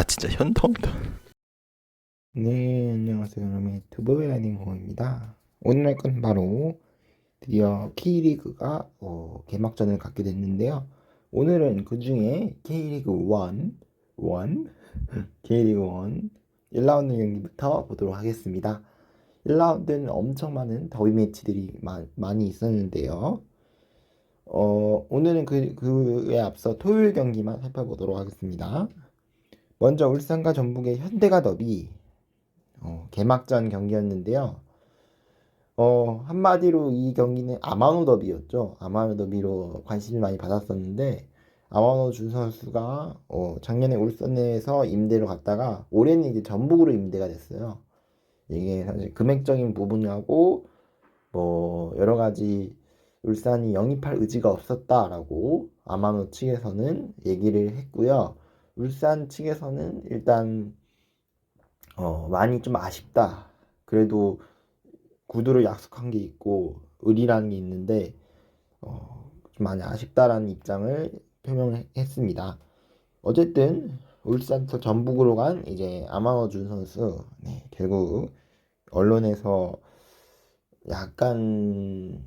진짜 현타온다. 네, 안녕하세요. 여러분, 유튜브 라이딩공입니다. 오늘 할 건 바로 드디어 K리그가 개막전을 갖게 됐는데요. 오늘은 그 중에 K리그 1, K리그 1 1라운드 경기부터 보도록 하겠습니다. 1라운드는 엄청 많은 더비 매치들이 많이 있었는데요. 오늘은 그에 앞서 토요일 경기만 살펴보도록 하겠습니다. 먼저 울산과 전북의 현대가 더비 개막전 경기였는데요. 한마디로 이 경기는 아마노 더비였죠. 아마노 더비로 관심을 많이 받았었는데, 아마노 준 선수가 작년에 울산에서 임대로 갔다가 올해는 이제 전북으로 임대가 됐어요. 이게 사실 금액적인 부분하고 뭐 여러 가지 울산이 영입할 의지가 없었다라고 아마노 측에서는 얘기를 했고요. 울산 측에서는 일단 많이 좀 아쉽다. 그래도 구두를 약속한 게 있고 의리라는 게 있는데 좀 많이 아쉽다라는 입장을 표명했습니다. 어쨌든 울산에서 전북으로 간 이제 아마노준 선수, 네, 결국 언론에서 약간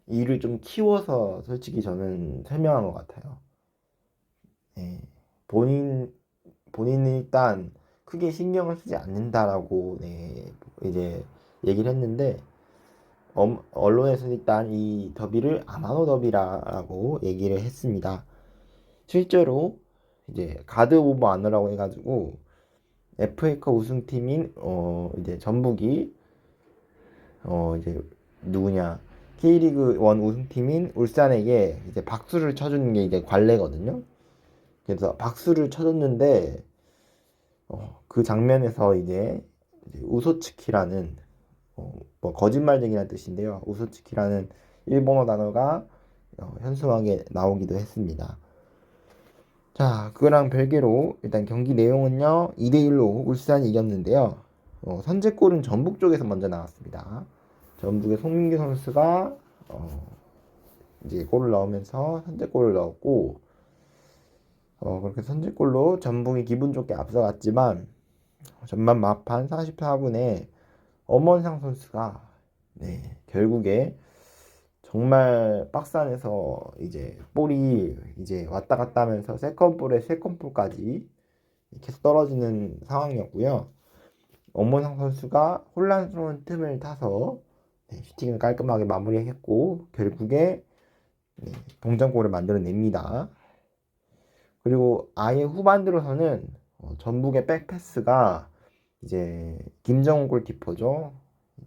일을 좀 키워서 솔직히 저는 설명한 것 같아요. 네, 본인은 일단 크게 신경을 쓰지 않는다라고, 네, 이제 얘기를 했는데, 언론에서 일단 이 더비를 아마노 더비라고 얘기를 했습니다. 실제로 이제 가드 오브 아너라고 해가지고 FA컵 우승팀인 이제 전북이 이제 누구냐, K리그 1 우승팀인 울산에게 이제 박수를 쳐주는 게 이제 관례거든요. 그래서 박수를 쳐줬는데 그 장면에서 이제 우소츠키라는 뭐 거짓말쟁이라는 뜻인데요. 우소츠키라는 일본어 단어가 현수막에 나오기도 했습니다. 자, 그거랑 별개로 일단 경기 내용은요. 2대1로 울산이 이겼는데요. 선제골은 전북 쪽에서 먼저 나왔습니다. 전북의 송민규 선수가 이제 골을 넣으면서 선제골을 넣었고 그렇게 선제골로 전북이 기분 좋게 앞서갔지만 전반 막판 44분에 엄원상 선수가, 네, 결국에 정말 박스 안에서 이제 볼이 이제 왔다 갔다 하면서 세컨볼에 세컨볼까지 계속 떨어지는 상황이었고요. 엄원상 선수가 혼란스러운 틈을 타서, 네, 슈팅을 깔끔하게 마무리했고 결국에, 네, 동점골을 만들어냅니다. 그리고 아예 후반 들어서는 전북의 백패스가 이제 김정훈 골키퍼죠.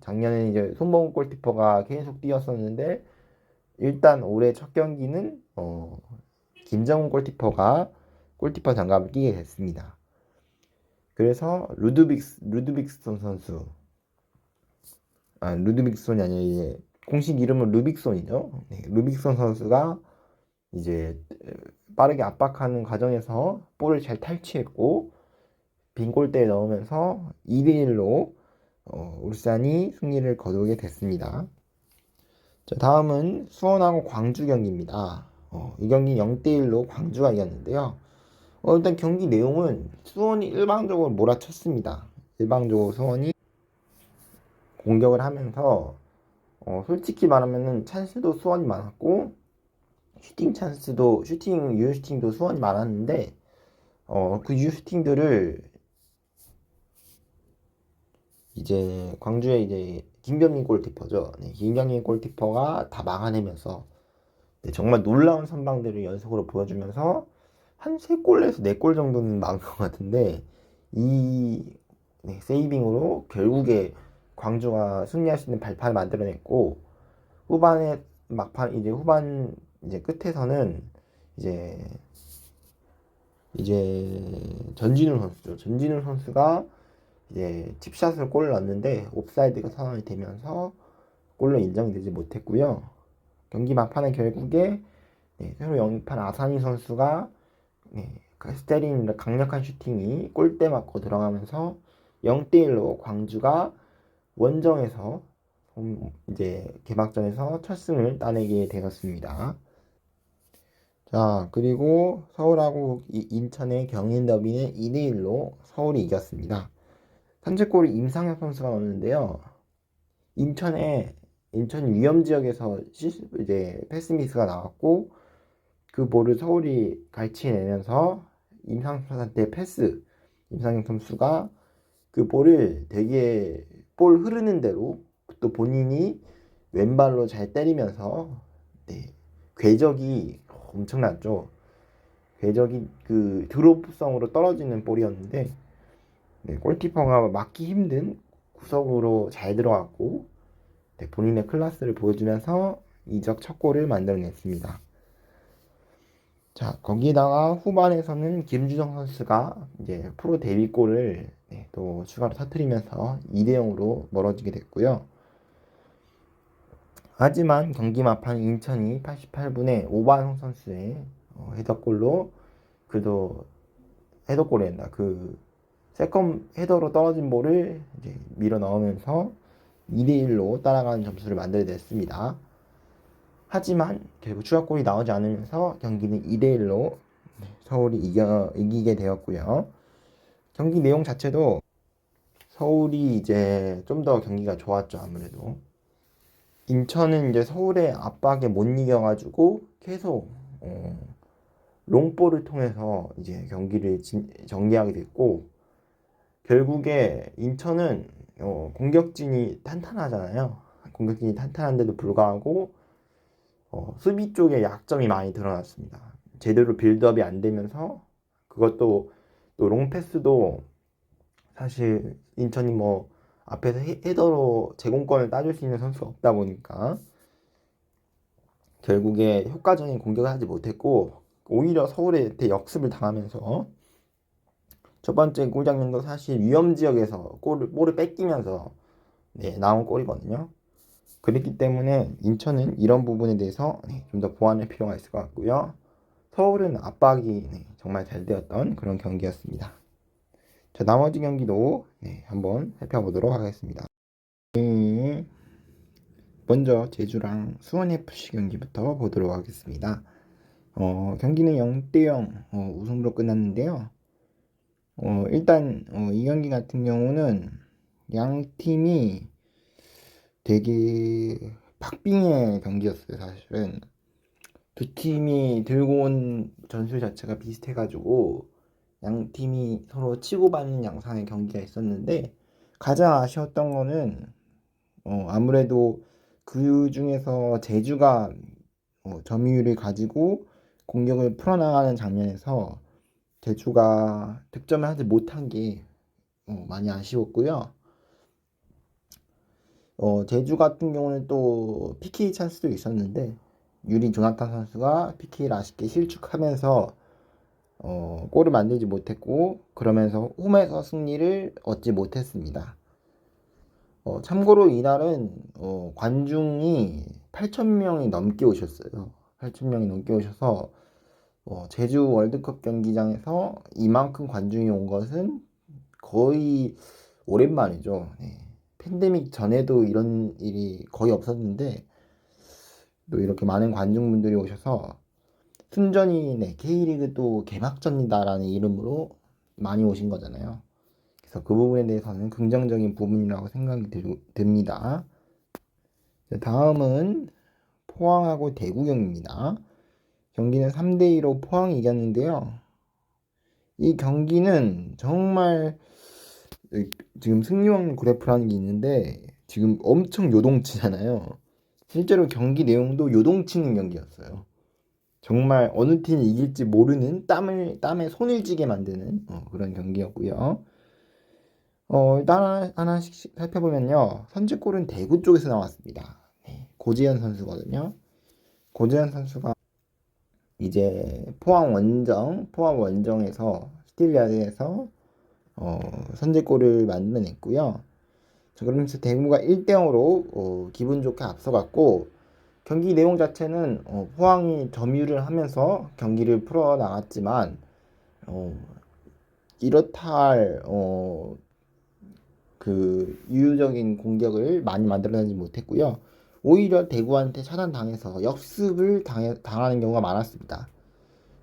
작년에 이제 손범 골키퍼가 계속 뛰었었는데 일단 올해 첫 경기는 김정훈 골키퍼가 골키퍼 장갑을 끼게 됐습니다. 그래서 루드빅손 선수, 루드빅손이 아니라 이제 공식 이름은 루빅손이죠. 네, 루빅손 선수가 이제 빠르게 압박하는 과정에서 볼을 잘 탈취했고 빈 골대에 넣으면서 2대1로 울산이 승리를 거두게 됐습니다. 자, 다음은 수원하고 광주 경기입니다. 이 경기 0대1로 광주가 이겼는데요. 일단 경기 내용은 수원이 일방적으로 몰아쳤습니다. 일방적으로 수원이 공격을 하면서 솔직히 말하면은 찬스도 수원이 많았고 슈팅 유효슈팅도 수원이 많았는데 그 유효슈팅들을 이제 광주의 이제 김병민 골키퍼죠. 네, 김병민 골키퍼가 다 막아내면서, 네, 정말 놀라운 선방들을 연속으로 보여주면서 한 3골에서 4골 정도는 막은 것 같은데 이, 네, 세이빙으로 결국에 광주가 승리할 수 있는 발판을 만들어냈고 후반에 막판 후반 이제 끝에서는 이제 전진우 선수죠. 전진우 선수가 이제 칩샷을 골을 넣었는데 옵사이드가 선언이 되면서 골로 인정이 되지 못했고요. 경기 막판에 결국에, 네, 새로 영입한 아사니 선수가, 네, 스테린 강력한 슈팅이 골대 맞고 들어가면서 0대1로 광주가 원정에서 이제 개막전에서 첫 승을 따내게 되었습니다. 자, 그리고 서울하고 인천의 경인 더비는 2대1로 서울이 이겼습니다. 선제골을 임상혁 선수가 넣었는데요. 인천 위험 지역에서 이제 패스 미스가 나왔고 그 볼을 서울이 갈취내면서 임상혁 선수한테 임상혁 선수가 그 볼을 되게 볼 흐르는 대로 또 본인이 왼발로 잘 때리면서 네, 궤적이 엄청났죠. 궤적이 그 드롭성으로 떨어지는 볼이었는데 네, 골키퍼가 막기 힘든 구석으로 잘 들어갔고 네, 본인의 클래스를 보여주면서 이적 첫 골을 만들어냈습니다. 자, 거기다가 후반에서는 김주성 선수가 이제 프로 데뷔골을 네, 또 추가로 터뜨리면서 2대0으로 멀어지게 됐고요. 하지만 경기 막판 인천이 88분에 오반홍 선수의 헤더골로 그래도 헤더골이었나 그 세컨 헤더로 떨어진 볼을 이제 밀어 넣으면서 2대1로 따라가는 점수를 만들어냈습니다. 하지만 결국 추가골이 나오지 않으면서 경기는 2대1로 서울이 이기게 되었고요. 경기 내용 자체도 서울이 이제 좀 더 경기가 좋았죠, 아무래도. 인천은 이제 서울의 압박에 못 이겨가지고 계속 롱볼을 통해서 이제 경기를 전개하게 됐고 결국에 인천은 공격진이 탄탄하잖아요. 공격진이 탄탄한데도 불구하고 수비 쪽에 약점이 많이 드러났습니다. 제대로 빌드업이 안 되면서 그것도 또 롱패스도 사실 인천이 뭐 앞에서 헤더로 제공권을 따줄 수 있는 선수가 없다 보니까 결국에 효과적인 공격을 하지 못했고 오히려 서울에 역습을 당하면서 첫 번째 골 장면도 사실 위험 지역에서 볼을 뺏기면서 네, 나온 골이거든요. 그렇기 때문에 인천은 이런 부분에 대해서 네, 좀 더 보완할 필요가 있을 것 같고요. 서울은 압박이 네, 정말 잘 되었던 그런 경기였습니다. 자, 나머지 경기도 네, 한번 살펴보도록 하겠습니다. 네, 먼저 제주랑 수원FC 경기부터 보도록 하겠습니다. 경기는 0대0 우승으로 끝났는데요. 일단 이 경기 같은 경우는 양 팀이 되게 박빙의 경기였어요. 사실은 두 팀이 들고 온 전술 자체가 비슷해가지고 양 팀이 서로 치고받는 양상의 경기가 있었는데 가장 아쉬웠던 거는 아무래도 그 중에서 제주가 점유율을 가지고 공격을 풀어나가는 장면에서 제주가 득점을 하지 못한 게 많이 아쉬웠고요. 제주 같은 경우는 또 PK 찬스도 있었는데 유리 조나탄 선수가 PK를 아쉽게 실축하면서 골을 만들지 못했고 그러면서 홈에서 승리를 얻지 못했습니다. 참고로 이날은 관중이 8,000명이 넘게 오셨어요. 8,000명이 넘게 오셔서 제주 월드컵 경기장에서 이만큼 관중이 온 것은 거의 오랜만이죠. 네. 팬데믹 전에도 이런 일이 거의 없었는데 또 이렇게 많은 관중분들이 오셔서 순전히 네, K리그 또 개막전이다라는 이름으로 많이 오신 거잖아요. 그래서 그 부분에 대해서는 긍정적인 부분이라고 생각이 듭니다. 다음은 포항하고 대구 경기입니다. 경기는 3대2로 포항이 이겼는데요. 이 경기는 정말 지금 승리왕 그래프라는 게 있는데 지금 엄청 요동치잖아요. 실제로 경기 내용도 요동치는 경기였어요. 정말 어느 팀이 이길지 모르는 땀에 손을 쥐게 만드는 그런 경기였고요. 일단 하나씩 살펴보면요. 선제골은 대구 쪽에서 나왔습니다. 네, 고지현 선수거든요. 고지현 선수가 이제 포항 원정에서 스틸야드에서 선제골을 만들어냈고요. 자, 그러면서 대구가 1대0으로 기분 좋게 앞서갔고 경기 내용 자체는 포항이 점유를 하면서 경기를 풀어 나갔지만 이렇다 할 그 유효적인 공격을 많이 만들어내지 못했고요. 오히려 대구한테 차단당해서 역습을 당하는 경우가 많았습니다.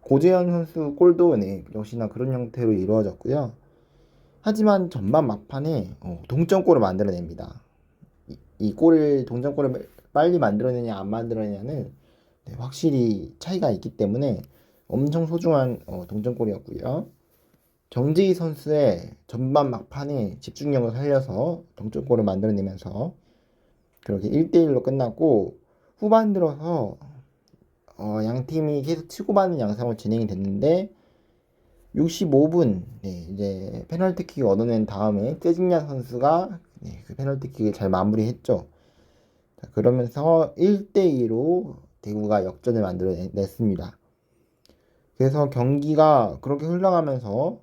고재현 선수 골도 네, 역시나 그런 형태로 이루어졌고요. 하지만 전반 막판에 동점골을 만들어냅니다. 이 골을 동점골을 빨리 만들어내냐 안 만들어내냐는 네, 확실히 차이가 있기 때문에 엄청 소중한 동점골이었고요. 정재희 선수의 전반 막판에 집중력을 살려서 동점골을 만들어내면서 그렇게 1대1로 끝났고 후반 들어서 양 팀이 계속 치고받는 양상으로 진행이 됐는데 65분 네, 이제 페널티킥 얻어낸 다음에 세징야 선수가 네, 그 페널티킥을 잘 마무리했죠. 자, 그러면서 1대2로 대구가 역전을 만들어냈습니다. 그래서 경기가 그렇게 흘러가면서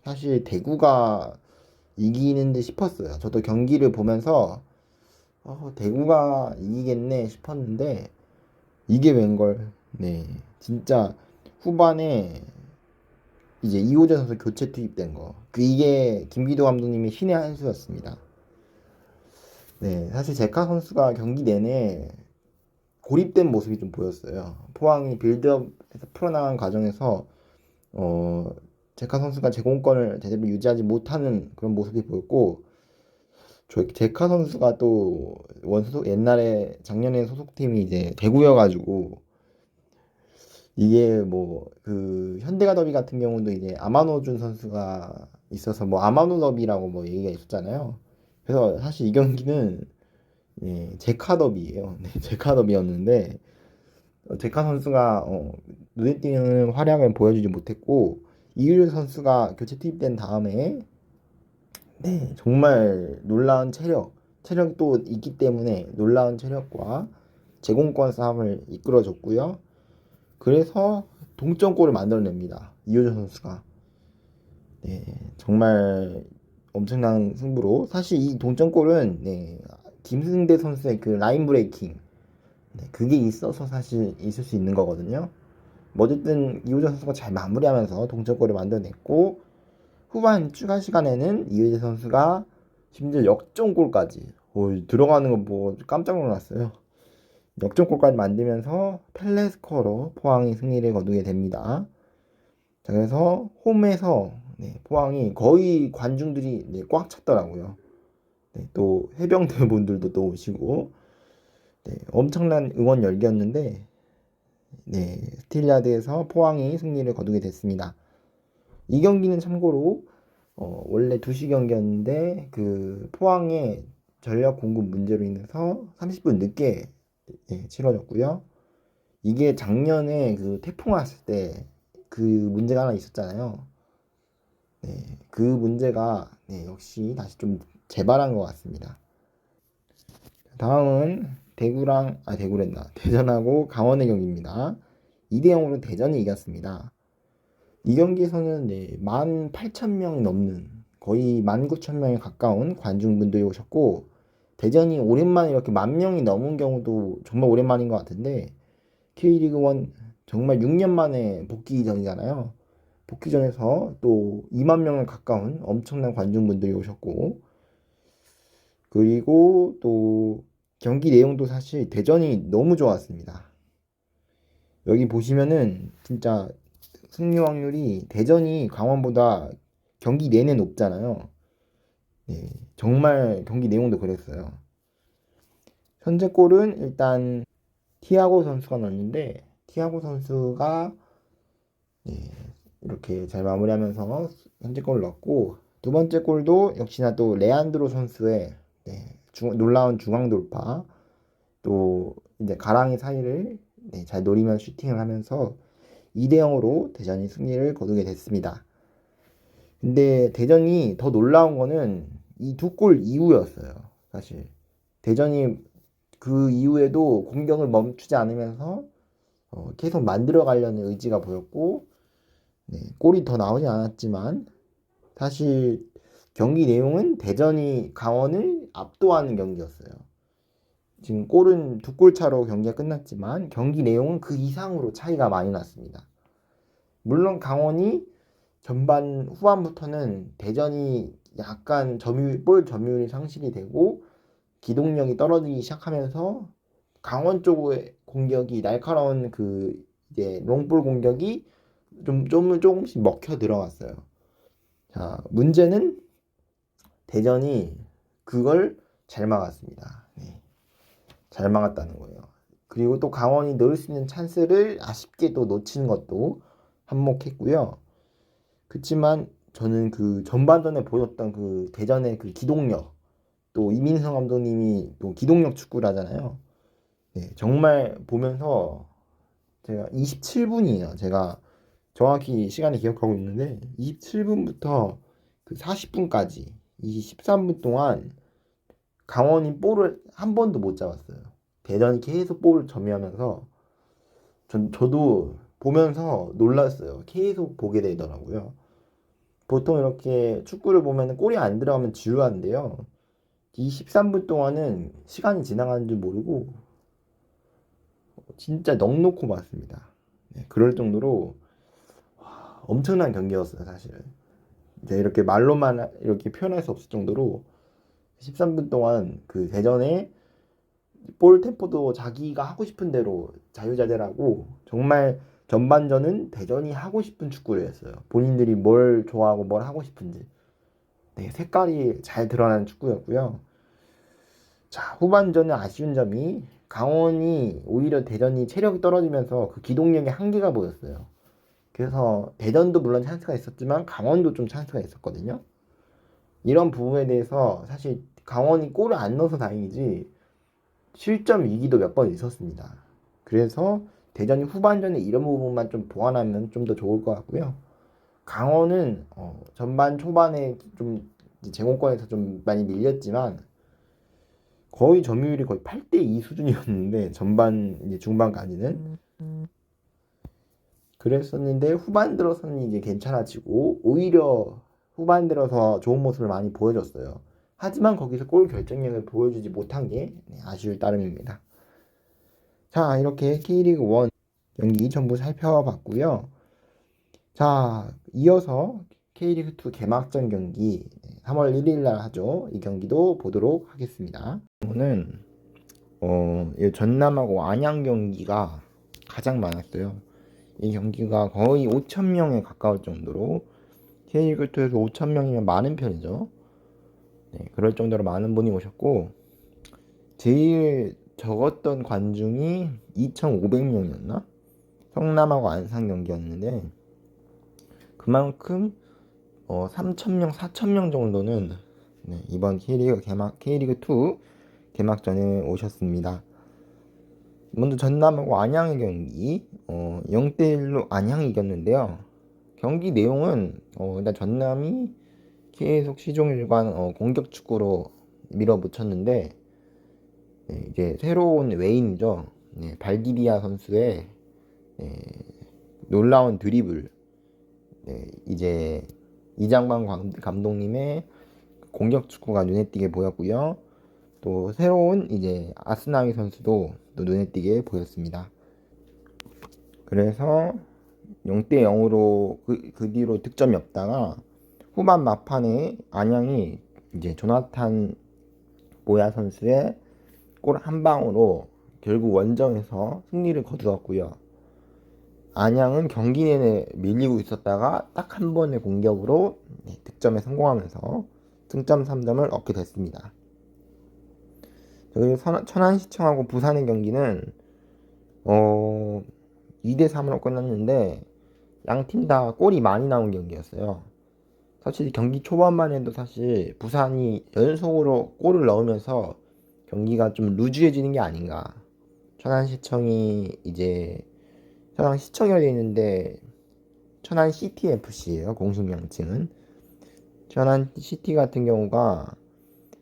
사실 대구가 이기는 듯 싶었어요. 저도 경기를 보면서 대구가 이기겠네 싶었는데 이게 웬걸. 네, 진짜 후반에 이제 이호재 선수 교체 투입된 거. 이게 김기도 감독님의 신의 한 수였습니다. 네, 사실 제카 선수가 경기 내내 고립된 모습이 좀 보였어요. 포항이 빌드업에서 풀어나간 과정에서 어, 제카 선수가 제공권을 제대로 유지하지 못하는 그런 모습이 보였고, 제카 선수가 또 원소속 옛날에 작년에 소속팀이 이제 대구여가지고 이게 뭐 그 현대가 더비 같은 경우도 이제 아마노준 선수가 있어서 뭐 아마노 더비라고 뭐 얘기가 있었잖아요. 그래서 사실 이 경기는 예, 제카 더비예요. 네, 제카 더비였는데 제카 선수가 눈에 띄는 활약을 보여주지 못했고 이유리 선수가 교체 투입된 다음에 네, 정말 놀라운 체력이 또 있기 때문에 놀라운 체력과 제공권 싸움을 이끌어줬고요. 그래서 동점골을 만들어냅니다. 이호준 선수가. 네, 정말 엄청난 승부로 사실 이 동점골은 네, 김승대 선수의 그 라인 브레이킹 네, 그게 있어서 사실 있을 수 있는 거거든요. 뭐 어쨌든 이호준 선수가 잘 마무리하면서 동점골을 만들어냈고 후반 추가 시간에는 이호준 선수가 심지어 역전골까지 들어가는 거 뭐 깜짝 놀랐어요. 역전골까지 만들면서 펠레 스코어로 포항이 승리를 거두게 됩니다. 자, 그래서 홈에서 네, 포항이 거의 관중들이 네, 꽉 찼더라고요. 네, 또 해병대 분들도 또 오시고 네, 엄청난 응원 열기였는데 네, 스틸리아드에서 포항이 승리를 거두게 됐습니다. 이 경기는 참고로 원래 2시 경기였는데 그 포항의 전력 공급 문제로 인해서 30분 늦게 네, 치러졌고요. 이게 작년에 그 태풍 왔을 때 그 문제가 하나 있었잖아요. 네, 그 문제가 네, 역시 다시 좀 재발한 것 같습니다. 다음은 대구랬나 대전하고 강원의 경기입니다. 2대0으로 대전이 이겼습니다. 이 경기에서는 네, 18,000명 넘는 거의 19,000명에 가까운 관중분들이 오셨고 대전이 오랜만에 이렇게 10,000명이 넘은 경우도 정말 오랜만인 것 같은데 K리그 1 정말 6년 만에 복귀전이잖아요. 복귀전에서 또 2만 명에 가까운 엄청난 관중분들이 오셨고 그리고 또 경기 내용도 사실 대전이 너무 좋았습니다. 여기 보시면은 진짜 승리 확률이 대전이 강원보다 경기 내내 높잖아요. 네, 정말 경기 내용도 그랬어요. 선제골은 일단 티아고 선수가 넣었는데 티아고 선수가 네, 이렇게 잘 마무리하면서 선제골을 넣었고 두 번째 골도 역시나 또 레안드로 선수의 네, 놀라운 중앙 돌파 또 이제 가랑이 사이를 네, 잘 노리면 슈팅을 하면서 2대0으로 대전이 승리를 거두게 됐습니다. 근데 대전이 더 놀라운 거는 이 두 골 이후였어요. 사실 대전이 그 이후에도 공격을 멈추지 않으면서 계속 만들어 가려는 의지가 보였고 네, 골이 더 나오지 않았지만 사실 경기 내용은 대전이 강원을 압도하는 경기였어요. 지금 골은 두 골 차로 경기가 끝났지만 경기 내용은 그 이상으로 차이가 많이 났습니다. 물론 강원이 전반 후반부터는 대전이 약간 볼 점유율이 상실이 되고 기동력이 떨어지기 시작하면서 강원 쪽의 공격이 날카로운 그 이제 롱볼 공격이 조금씩 먹혀 들어갔어요. 자, 문제는 대전이 그걸 잘 막았습니다. 네, 잘 막았다는 거예요. 그리고 또 강원이 넣을 수 있는 찬스를 아쉽게 또 놓친 것도 한몫했고요. 그렇지만 저는 그 전반전에 보였던 그 대전의 그 기동력, 또 이민성 감독님이 또 기동력 축구를 하잖아요. 네, 정말 보면서 제가 27분이에요. 제가 정확히 시간을 기억하고 있는데 27분부터 그 40분까지 이 13분 동안 강원이 볼을 한 번도 못 잡았어요. 대전이 계속 볼을 점유하면서 저도 보면서 놀랐어요. 계속 보게 되더라고요. 보통 이렇게 축구를 보면 골이 안 들어가면 지루한데요. 이 13분 동안은 시간이 지나가는 줄 모르고 진짜 넋놓고 봤습니다. 네, 그럴 정도로 엄청난 경기였어요, 사실은. 이제 이렇게 말로만 이렇게 표현할 수 없을 정도로 13분 동안 그 대전의 볼 템포도 자기가 하고 싶은 대로 자유자재라고 정말 전반전은 대전이 하고 싶은 축구를 했어요. 본인들이 뭘 좋아하고 뭘 하고 싶은지. 네, 색깔이 잘 드러나는 축구였고요. 자, 후반전은 아쉬운 점이 강원이 오히려 대전이 체력이 떨어지면서 그 기동력의 한계가 보였어요. 그래서 대전도 물론 찬스가 있었지만 강원도 좀 찬스가 있었거든요. 이런 부분에 대해서 사실 강원이 골을 안 넣어서 다행이지 실점 위기도 몇 번 있었습니다. 그래서 대전이 후반전에 이런 부분만 좀 보완하면 좀 더 좋을 것 같고요. 강원은 전반 초반에 좀 제공권에서 좀 많이 밀렸지만 거의 점유율이 거의 8대2 수준이었는데 전반 이제 중반까지는 그랬었는데 후반 들어서는 이제 괜찮아지고 오히려 후반 들어서 좋은 모습을 많이 보여줬어요. 하지만 거기서 골 결정력을 보여주지 못한 게 아쉬울 따름입니다. 자, 이렇게 K리그 1 경기 전부 살펴봤고요. 자, 이어서 K리그 2 개막전 경기 3월 1일 날 하죠. 이 경기도 보도록 하겠습니다. 오늘 이 전남하고 안양 경기가 가장 많았어요. 이 경기가 거의 5,000명에 가까울 정도로 K리그2에서 5,000명이면 많은 편이죠. 네, 그럴 정도로 많은 분이 오셨고 제일 적었던 관중이 2,500명이었나? 성남하고 안산 경기였는데 그만큼 3,000명, 4,000명 정도는 네, 이번 K리그2 개막전에 오셨습니다. 먼저 전남하고 안양의 경기 0대1로 안양이 이겼는데요. 경기 내용은 일단 전남이 계속 시종일관 공격 축구로 밀어붙였는데 네, 이제 새로운 외인이죠. 네, 발디비아 선수의 네, 놀라운 드리블 네, 이제 이장관 감독님의 공격 축구가 눈에 띄게 보였고요. 또 새로운 이제 아스나위 선수도 또 눈에 띄게 보였습니다. 그래서 0대 0으로 그 뒤로 득점이 없다가 후반 막판에 안양이 이제 조나탄 모야 선수의 골 한 방으로 결국 원정에서 승리를 거두었고요. 안양은 경기 내내 밀리고 있었다가 딱 한 번의 공격으로 득점에 성공하면서 승점 3점을 얻게 됐습니다. 그리고 천안시청하고 부산의 경기는 2대 3으로 끝났는데 양 팀 다 골이 많이 나온 경기였어요. 사실 경기 초반만 해도 사실 부산이 연속으로 골을 넣으면서 경기가 좀 루즈해지는 게 아닌가. 천안시청이 이제 천안시청이라 되어 있는데 천안시티 FC예요. 공식 명칭은. 천안시티 같은 경우가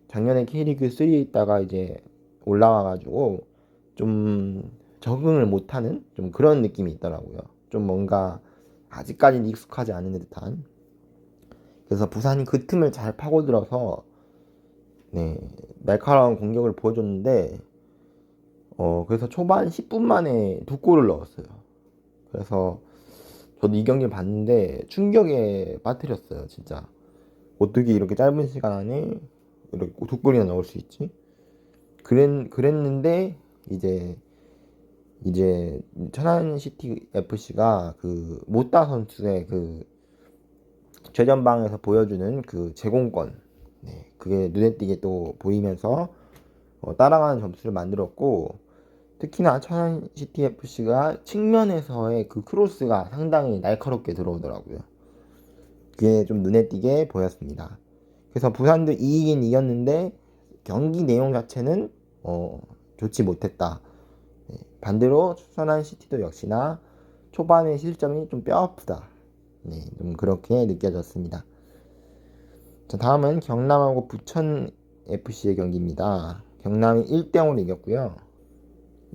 작년에 K리그 3에 있다가 이제 올라와가지고 좀 적응을 못하는 좀 그런 느낌이 있더라고요. 좀 뭔가 아직까지는 익숙하지 않은 듯한. 그래서 부산이 그 틈을 잘 파고들어서 네, 날카로운 공격을 보여줬는데 그래서 초반 10분 만에 두 골을 넣었어요. 그래서 저도 이 경기를 봤는데 충격에 빠뜨렸어요, 진짜. 어떻게 이렇게 짧은 시간 안에 이렇게 두 골이나 넣을 수 있지? 그랬는데 이제 이제 천안 시티 FC가 그 못다 선수의 그 최전방에서 보여주는 그 제공권, 그게 눈에 띄게 또 보이면서 따라가는 점수를 만들었고, 특히나 천안 시티 FC가 측면에서의 그 크로스가 상당히 날카롭게 들어오더라고요. 그게 좀 눈에 띄게 보였습니다. 그래서 부산도 이기긴 이겼는데 경기 내용 자체는 좋지 못했다. 반대로 천안 시티도 역시나 초반의 실점이 좀 뼈아프다. 좀 그렇게 느껴졌습니다. 자, 다음은 경남하고 부천 FC의 경기입니다. 경남이 1대0으로 이겼고요.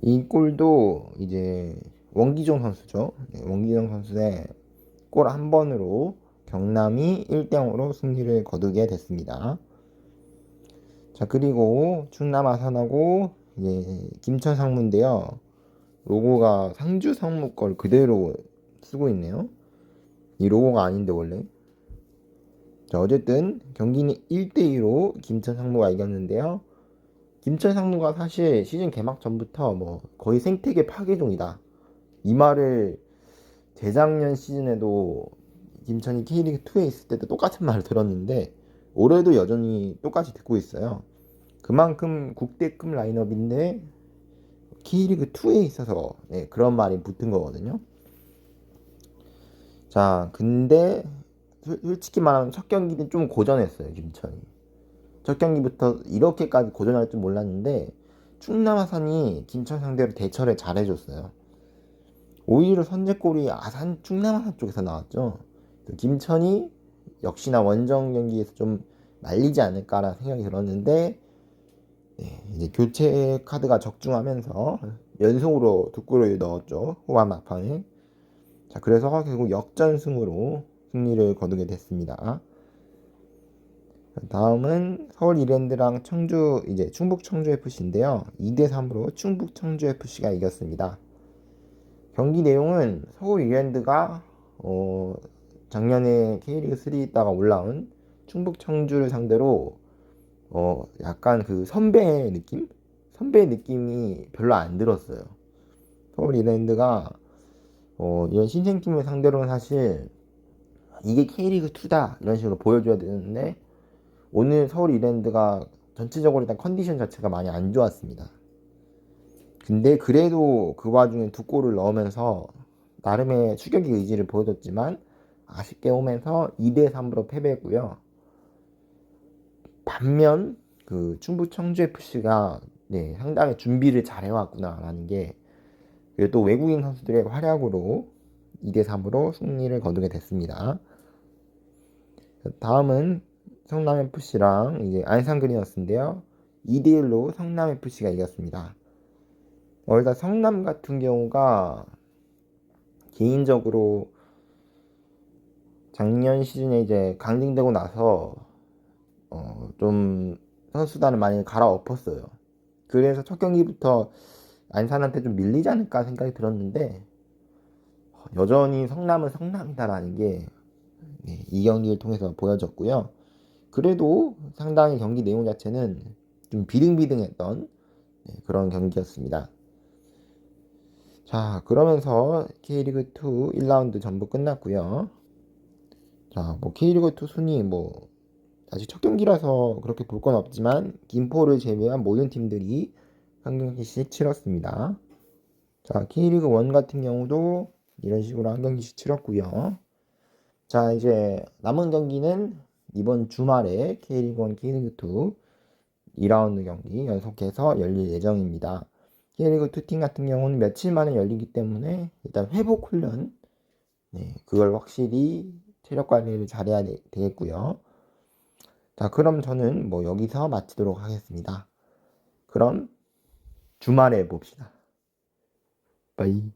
이 골도 이제 원기종 선수죠. 원기종 선수의 골 한 번으로 경남이 1대0으로 승리를 거두게 됐습니다. 자, 그리고 충남 아산하고 이제 김천 상무인데요. 로고가 상주 상무 걸 그대로 쓰고 있네요. 이 로고가 아닌데 원래. 자, 어쨌든 경기는 1대2로 김천 상무가 이겼는데요. 김천 상무가 사실 시즌 개막 전부터 뭐 거의 생태계 파괴종이다, 이 말을 재작년 시즌에도 김천이 K리그2에 있을 때도 똑같은 말을 들었는데 올해도 여전히 똑같이 듣고 있어요. 그만큼 국대급 라인업인데 K리그2에 있어서 그런 말이 붙은 거거든요. 자, 근데 솔직히 말하면 첫 경기는 좀 고전했어요, 김천이. 첫 경기부터 이렇게까지 고전할 줄 몰랐는데 충남 아산이 김천 상대로 대처를 잘해줬어요. 오히려 선제골이 아산 충남 아산 쪽에서 나왔죠. 김천이 역시나 원정 경기에서 좀 말리지 않을까라는 생각이 들었는데, 이제 교체 카드가 적중하면서 연속으로 두 골을 넣었죠, 후반 막판에. 자, 그래서 결국 역전승으로 승리를 거두게 됐습니다. 다음은 서울 이랜드랑 청주, 이제 충북 청주 FC인데요. 2대3으로 충북 청주 FC가 이겼습니다. 경기 내용은 서울 이랜드가 작년에 K리그3 있다가 올라온 충북 청주를 상대로 약간 그 선배 느낌? 선배 느낌이 별로 안 들었어요. 서울 이랜드가 이런 신생팀을 상대로는 사실 이게 K리그2다 이런 식으로 보여줘야 되는데 오늘 서울 이랜드가 전체적으로 일단 컨디션 자체가 많이 안 좋았습니다. 근데 그래도 그 와중에 두 골을 넣으면서 나름의 추격의 의지를 보여줬지만 아쉽게 오면서 2대3으로 패배했고요. 반면 그 충북 청주 FC가 상당히 준비를 잘 해왔구나라는 게, 그리고 또 외국인 선수들의 활약으로 2대3으로 승리를 거두게 됐습니다. 다음은 성남FC랑 이제 안산그리너스인데요. 2대1로 성남FC가 이겼습니다. 일단 성남 같은 경우가 개인적으로 작년 시즌에 이제 강등되고 나서 좀 선수단을 많이 갈아엎었어요. 그래서 첫 경기부터 안산한테 좀 밀리지 않을까 생각이 들었는데 여전히 성남은 성남이다라는 게 이 경기를 통해서 보여졌고요. 그래도 상당히 경기 내용 자체는 좀 비등비등했던 그런 경기였습니다. 자, 그러면서 K리그2 1라운드 전부 끝났고요. 자, 뭐 K리그2 순위 뭐 아직 첫 경기라서 그렇게 볼 건 없지만 김포를 제외한 모든 팀들이 한 경기씩 치렀습니다. 자, K리그 1 같은 경우도 이런 식으로 한 경기씩 치렀고요. 자, 이제 남은 경기는 이번 주말에 K리그 1, K리그 2 2라운드 경기 연속해서 열릴 예정입니다. K리그 2 팀 같은 경우는 며칠 만에 열리기 때문에 일단 회복 훈련, 그걸 확실히 체력 관리를 잘해야 되겠고요. 자, 그럼 저는 뭐 여기서 마치도록 하겠습니다. 그럼 주말에 봅시다. 빠이.